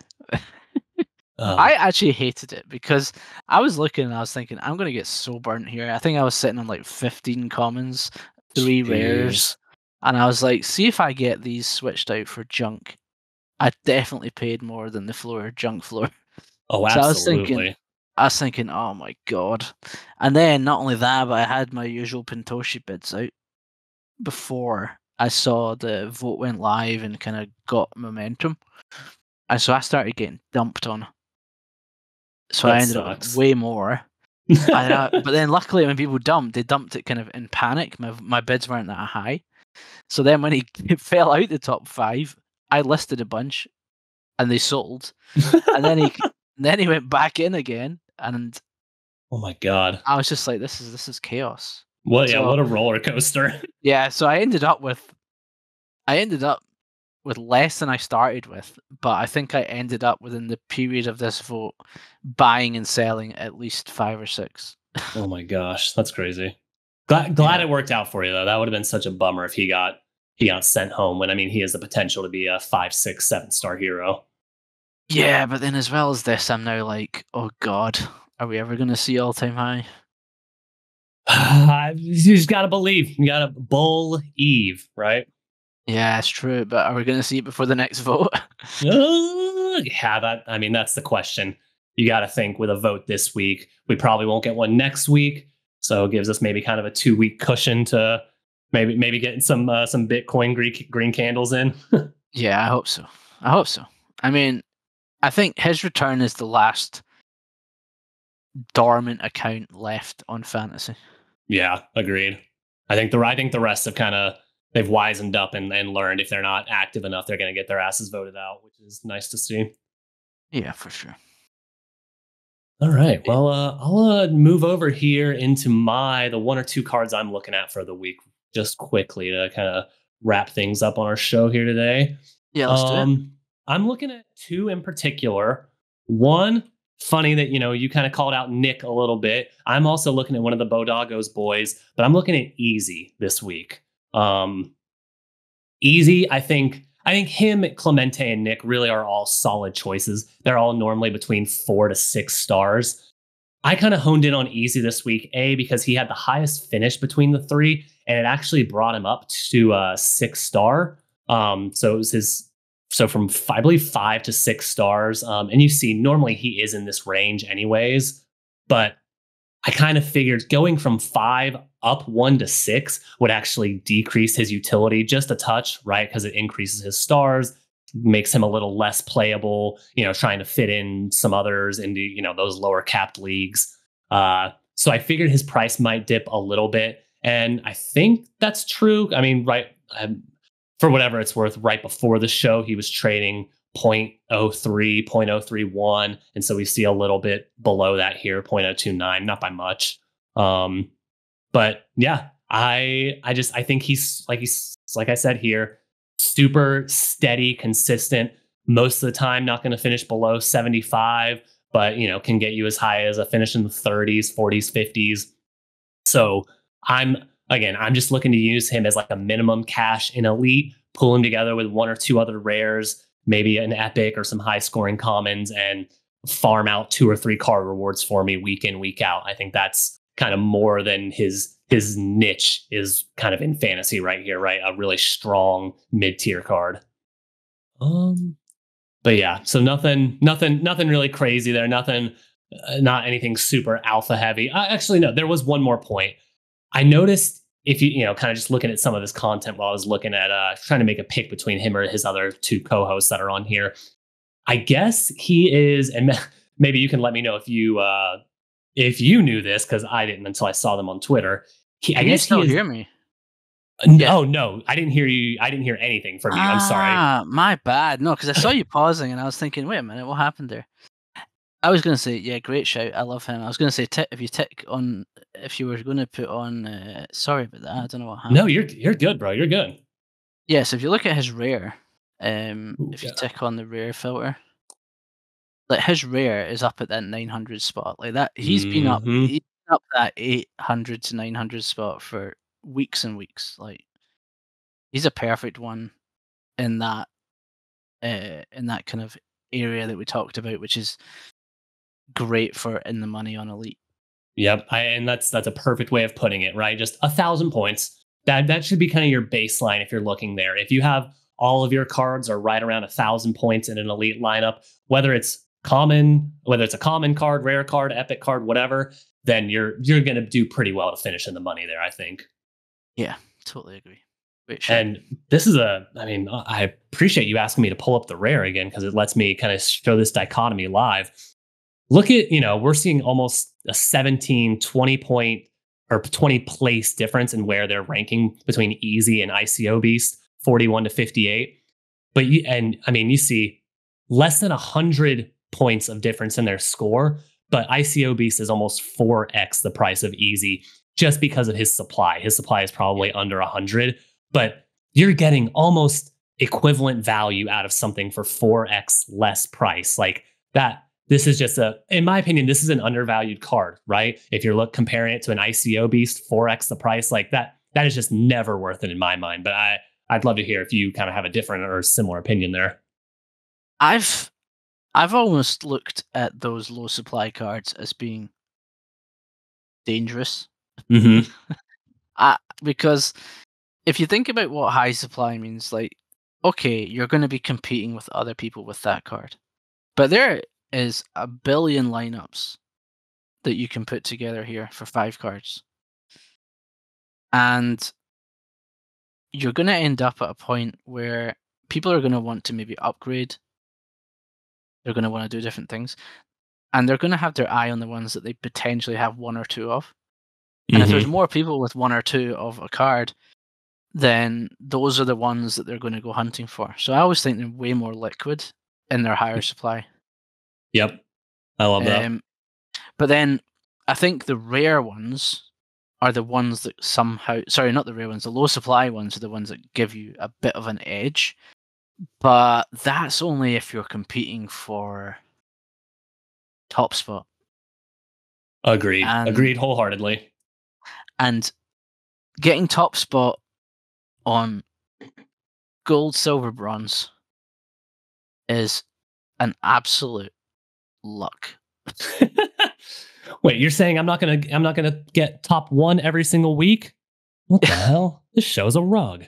I actually hated it because I was looking and I was thinking, I'm going to get so burnt here. I think I was sitting on like 15 commons, 3 rares, And I was like, see if I get these switched out for junk. I definitely paid more than the floor, junk floor. Oh, So absolutely. I was thinking, oh my god. And then not only that, but I had my usual Pintoshi bids out before I saw the vote went live and kind of got momentum. And so I started getting dumped on. So I That ended up with sucks. way more. But then luckily when people dumped, they dumped it kind of in panic. My bids weren't that high. So then when he fell out the top 5, I listed a bunch and they sold. And then he went back in again, and Oh my god. I was just like, this is chaos. What So what a roller coaster. yeah, so I ended up with less than I started with, but I think I ended up within the period of this vote buying and selling at least 5 or 6. Oh my gosh, that's crazy. Glad Yeah. it worked out for you though. That would have been such a bummer if he got sent home when I mean he has the potential to be a 5, 6, 7-star hero. Yeah, but then as well as this, I'm now like, oh god, are we ever gonna see all-time high? You just gotta believe. You gotta bull Eve, right? Yeah, it's true, but are we gonna see it before the next vote? Yeah, that I mean that's the question. You got to think with a vote this week, we probably won't get one next week, so it gives us maybe kind of a 2-week cushion to maybe getting some Bitcoin green candles in. Yeah, I hope so. I hope so. I mean, I think his return is the last dormant account left on fantasy. Yeah, agreed. I think the rest have kind of they've wisened up and learned if they're not active enough, they're going to get their asses voted out, which is nice to see. Yeah, for sure. All right. Well, I'll move over here into the 1 or 2 cards I'm looking at for the week, just quickly to kind of wrap things up on our show here today. Yeah, let's do it. I'm looking at 2 in particular. One, funny that you kind of called out Nick a little bit. I'm also looking at one of the Bodagos boys, but I'm looking at Easy this week. Easy, I think him, Clemente, and Nick really are all solid choices. They're all normally between 4 to 6 stars. I kind of honed in on Easy this week, because he had the highest finish between the 3, and it actually brought him up to a 6-star. So it was from I believe 5 to 6 stars. And you see, normally he is in this range anyways, but I kind of figured going from 5 up 1 to 6 would actually decrease his utility just a touch, right? Because it increases his stars, makes him a little less playable, trying to fit in some others into, those lower capped leagues. So I figured his price might dip a little bit. And I think that's true. I mean, for whatever it's worth, right before the show, he was trading 0.03, 0.031. And so we see a little bit below that here, 0.029, not by much. But yeah, I think he's like I said here, super steady, consistent. Most of the time, not going to finish below 75, but can get you as high as a finish in the 30s, 40s, 50s. So I'm just looking to use him as like a minimum cash in elite, pull him together with 1 or 2 other rares, maybe an epic or some high scoring commons, and farm out 2 or 3 card rewards for me week in, week out. I think that's kind of more than his niche is kind of in fantasy right here, right? A really strong mid-tier card. But yeah, so nothing really crazy there. Nothing, not anything super alpha heavy. Actually, no, there was one more point. I noticed if you kind of just looking at some of his content while I was looking at trying to make a pick between him or his other 2 co-hosts that are on here. I guess he is, and maybe you can let me know if you knew this, because I didn't until I saw them on Twitter. I guess you still hear me? No, no, I didn't hear you. I didn't hear anything from you. I'm sorry. My bad. No, because I saw you pausing and I was thinking, wait a minute, what happened there? I was going to say, yeah, great shout. I love him. I was going to say, if you were going to put on, sorry about that. I don't know what happened. No, you're good, bro. You're good. Yeah, so if you look at his rare, if you tick on the rare filter, like his rare is up at that 900 spot. Like that, he's been up that 800 to 900 spot for weeks and weeks. Like he's a perfect one in that kind of area that we talked about, which is great for in the money on elite. Yep, and that's a perfect way of putting it, right? Just 1,000 points. that should be kind of your baseline if you're looking there. If you have all of your cards are right around 1,000 points in an elite lineup, whether it's a common card, rare card, epic card, whatever, then you're going to do pretty well to finish in the money there, I think. Yeah, totally agree. And this is I appreciate you asking me to pull up the rare again, because it lets me kind of show this dichotomy live. Look at, we're seeing almost a 17, 20 point or 20 place difference in where they're ranking between Easy and ICO Beast, 41 to 58. But you see less than 100 points of difference in their score, but ICO Beast is almost 4x the price of Easy just because of his supply. His supply is probably under 100, but you're getting almost equivalent value out of something for 4x less price. Like that. This is just in my opinion, this is an undervalued card, right? If you're comparing it to an ICO Beast, 4x the price, like that is just never worth it in my mind. But I'd love to hear if you kind of have a different or similar opinion there. I've almost looked at those low supply cards as being dangerous. Mm-hmm. Because if you think about what high supply means, like, okay, you're going to be competing with other people with that card. But there is a billion lineups that you can put together here for 5 cards. And you're going to end up at a point where people are going to want to maybe upgrade. They're going to want to do different things. And they're going to have their eye on the ones that they potentially have 1 or 2 of. And if there's more people with 1 or 2 of a card, then those are the ones that they're going to go hunting for. So I always think they're way more liquid in their higher supply. Yep. I love that. But then I think the rare ones are the ones that somehow... Sorry, not the rare ones. The low supply ones are the ones that give you a bit of an edge. But that's only if you're competing for top spot. Agreed. Agreed wholeheartedly. And getting top spot on gold, silver, bronze is an absolute luck. Wait, you're saying I'm not gonna get top 1 every single week? What the hell? This show's a rug.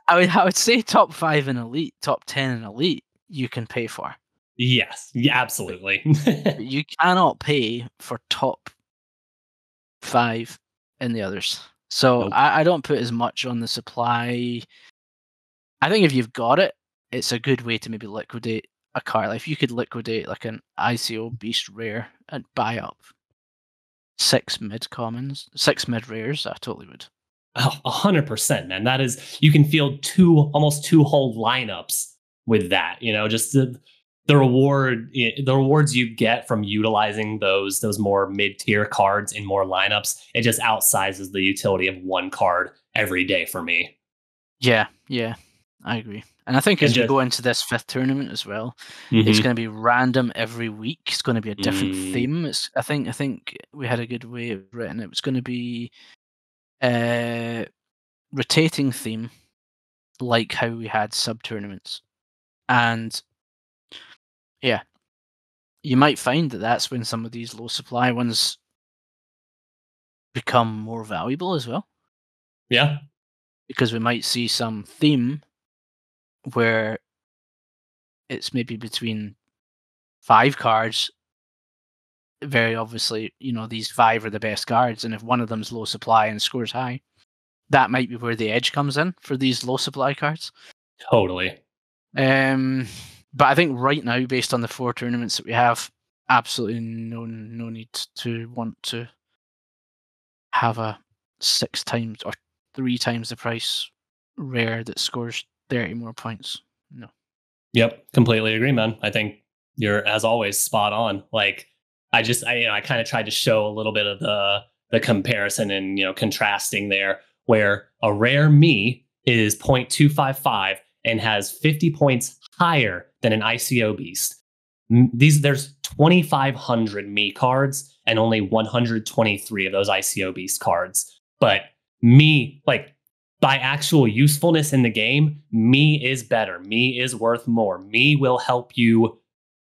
I would say top 5 in elite, top 10 in elite, you can pay for. Yes, yeah, absolutely. You cannot pay for top 5 in the others. So nope. I don't put as much on the supply. I think if you've got it, it's a good way to maybe liquidate a card. Like if you could liquidate like an ICO Beast rare and buy up 6 mid commons, 6 mid rares, I totally would. 100%, man. That is, you can field almost 2 whole lineups with that. Just the rewards you get from utilizing those more mid-tier cards in more lineups. It just outsizes the utility of 1 card every day for me. Yeah, I agree. And I think as we go into this 5th tournament as well, it's going to be random every week. It's going to be a different theme. I think we had a good way of written it. It's going to be rotating theme, like how we had sub tournaments. And yeah, you might find that that's when some of these low supply ones become more valuable as well. Yeah. Because we might see some theme where it's maybe between 5 cards. Very obviously, these 5 are the best cards, and if one of them's low supply and scores high, that might be where the edge comes in for these low supply cards. Totally. But I think right now, based on the 4 tournaments that we have, absolutely no need to want to have a 6 times or 3 times the price rare that scores 30 more points. No. Yep, completely agree, man. I think you're, as always, spot on. Like, I kind of tried to show a little bit of the comparison and contrasting there, where a rare me is 0.255 and has 50 points higher than an ICO Beast. There's 2,500 me cards and only 123 of those ICO Beast cards. But me, like, by actual usefulness in the game, me is better. Me is worth more. Me will help you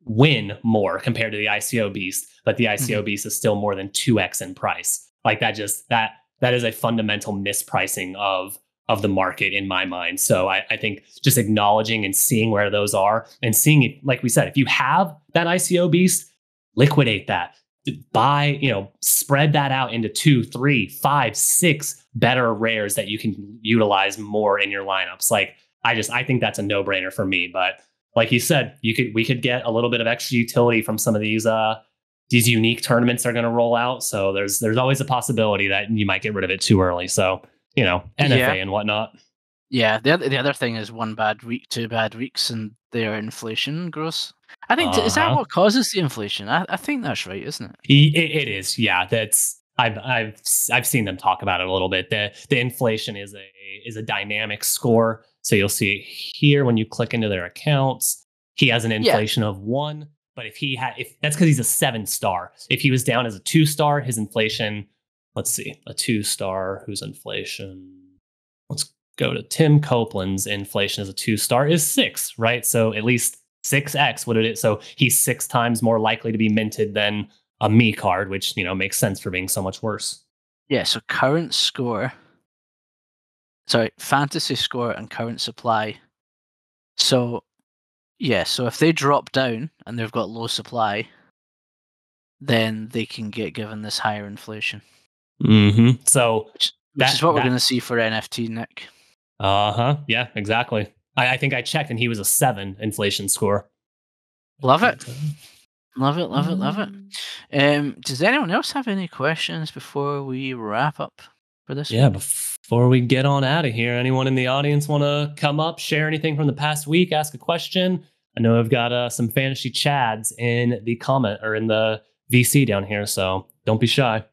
win more compared to the ICO Beast, but the ICO Beast is still more than 2x in price. Like that is a fundamental mispricing of of the market in my mind. So I think just acknowledging and seeing where those are and seeing it, like we said, if you have that ICO beast, liquidate that. Buy, spread that out into 2, 3, 5, 6 better rares that you can utilize more in your lineups. Like I think that's a no-brainer for me. But like you said, we could get a little bit of extra utility from some of these unique tournaments that are going to roll out. So there's always a possibility that you might get rid of it too early. So NFA and whatnot. Yeah, the other thing is 1 bad week, 2 bad weeks, and their inflation grows. I think is that what causes the inflation? I think that's right, isn't it? It is. Yeah, that's I've seen them talk about it a little bit. The inflation is a dynamic score. So you'll see it here when you click into their accounts. He has an inflation of 1, but if that's because he's a 7-star. If he was down as a 2-star, his inflation. Let's see, a 2-star whose inflation. Let's go to Tim Copeland's inflation as a 2-star is 6, right? So at least 6x what it is. So he's 6 times more likely to be minted than a me card, which makes sense for being so much worse. Yeah. So current score. Sorry, fantasy score and current supply. So yeah. So if they drop down and they've got low supply, then they can get given this higher inflation. Mm-hmm. So which is what we're going to see for NFT, Nick. Yeah, exactly. I think I checked and he was a 7 inflation score. Love it. Love it. Does anyone else have any questions before we wrap up for this week? Before we get on out of here, anyone in the audience want to come up, share anything from the past week, ask a question? I know I've got some fantasy chads in the comment or in the VC down here, so don't be shy.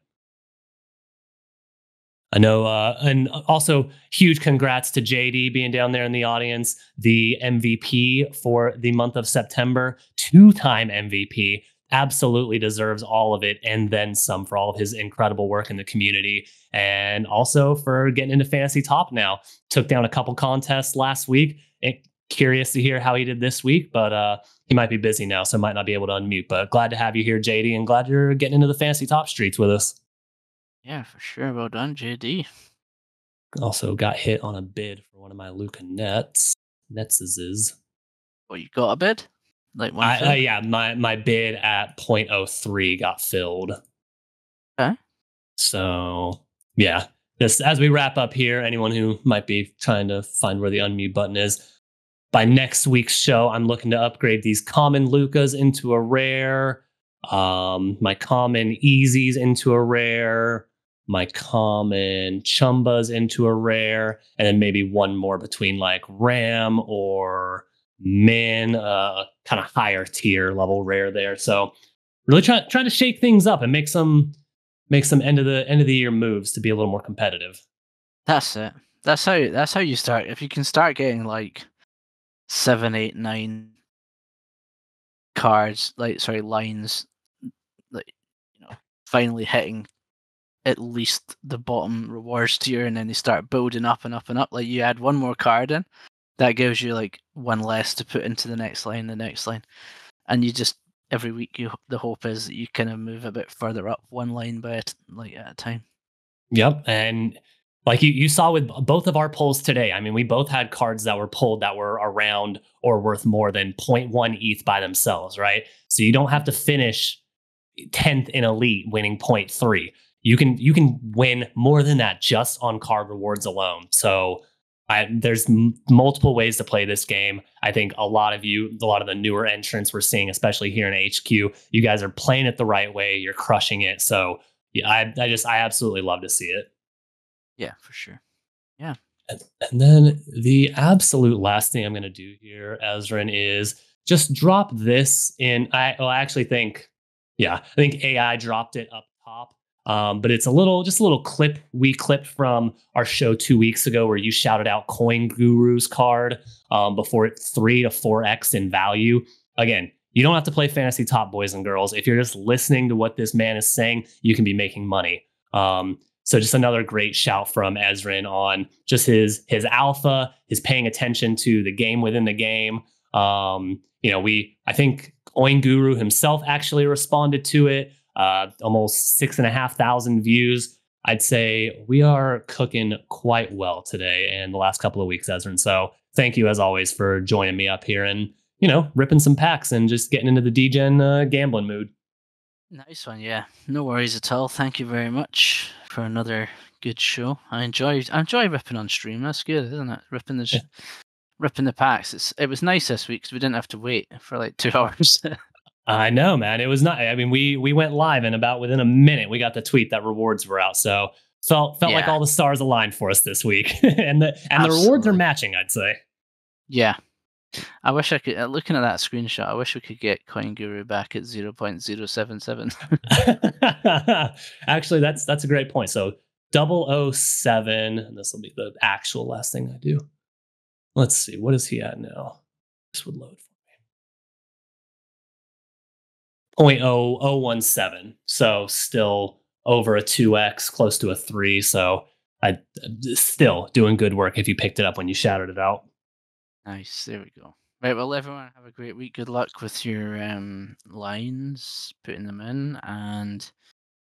I know, and also huge congrats to JD being down there in the audience, the MVP for the month of September, 2-time MVP, absolutely deserves all of it and then some for all of his incredible work in the community, and also for getting into Fantasy Top now. Took down a couple contests last week. Curious to hear how he did this week, but he might be busy now, so might not be able to unmute. But glad to have you here, JD, and glad you're getting into the Fantasy Top streets with us. Yeah, for sure. Well done, JD. Also got hit on a bid for one of my Luca Nets. Well, you got a bid? Like one? Yeah, my bid at 0.03 got filled. Okay. So yeah, this as we wrap up here, anyone who might be trying to find where the unmute button is, by next week's show, I'm looking to upgrade these common Lucas into a rare, my common Easies into a rare, my common Chumbas into a rare, and then maybe one more between like Ram or Min, kind of higher tier level rare there. So really trying to shake things up and make some end of the year moves to be a little more competitive. That's it. That's how you start. If you can start getting like 7, 8, 9 cards, lines, finally hitting at least the bottom rewards tier, and then they start building up and up and up. Like you add one more card in, that gives you like one less to put into the next line, and you just every week the hope is that you kind of move a bit further up one line by at a time. Yep, and like you saw with both of our polls today, I mean, we both had cards that were pulled that were around or worth more than 0.1 ETH by themselves, right? So you don't have to finish 10th in Elite winning 0.3. You can win more than that just on card rewards alone. So there's multiple ways to play this game. I think a lot of the newer entrants we're seeing, especially here in HQ, you guys are playing it the right way. You're crushing it. So yeah, I absolutely love to see it. Yeah, for sure. Yeah. And then the absolute last thing I'm going to do here, Ezrin, is just drop this in. I actually think, I think AI dropped it up top. But it's just a little clip we clipped from our show 2 weeks ago where you shouted out Coin Guru's card before it 3 to 4x in value. Again, you don't have to play Fantasy Top, boys and girls. If you're just listening to what this man is saying, you can be making money. So just another great shout from Ezrin on just his alpha, his paying attention to the game within the game. I think Coin Guru himself actually responded to it. Almost 6,500 views. I'd say we are cooking quite well today and the last couple of weeks, Ezra. So thank you as always for joining me up here and, ripping some packs and just getting into the DGen gambling mood. Nice one, yeah. No worries at all. Thank you very much for another good show. I enjoy ripping on stream. That's good, isn't it? Ripping the packs. It was nice this week because we didn't have to wait for like 2 hours. I know, man. It was not. I mean, we went live and about within a minute we got the tweet that rewards were out. So felt like all the stars aligned for us this week, and the rewards are matching, I'd say. Yeah. I wish I could. Looking at that screenshot, I wish we could get Coin Guru back at 0.077. Actually, that's a great point. So 007, and this will be the actual last thing I do. Let's see, what is he at now? This would load for me. 0.0017. So still over a 2x, close to a 3. So I still doing good work if you picked it up when you shouted it out. Nice. There we go. Right. Well, everyone, have a great week. Good luck with your lines, putting them in, and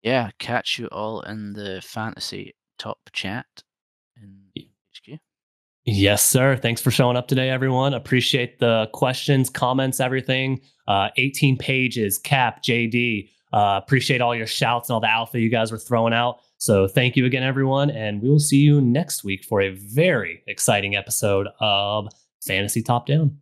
yeah, catch you all in the fantasy top chat in HQ. Yes, sir. Thanks for showing up today, everyone. Appreciate the questions, comments, everything. 18 pages, Cap, JD. Appreciate all your shouts and all the alpha you guys were throwing out. So thank you again, everyone. And we will see you next week for a very exciting episode of Fantasy Top Down.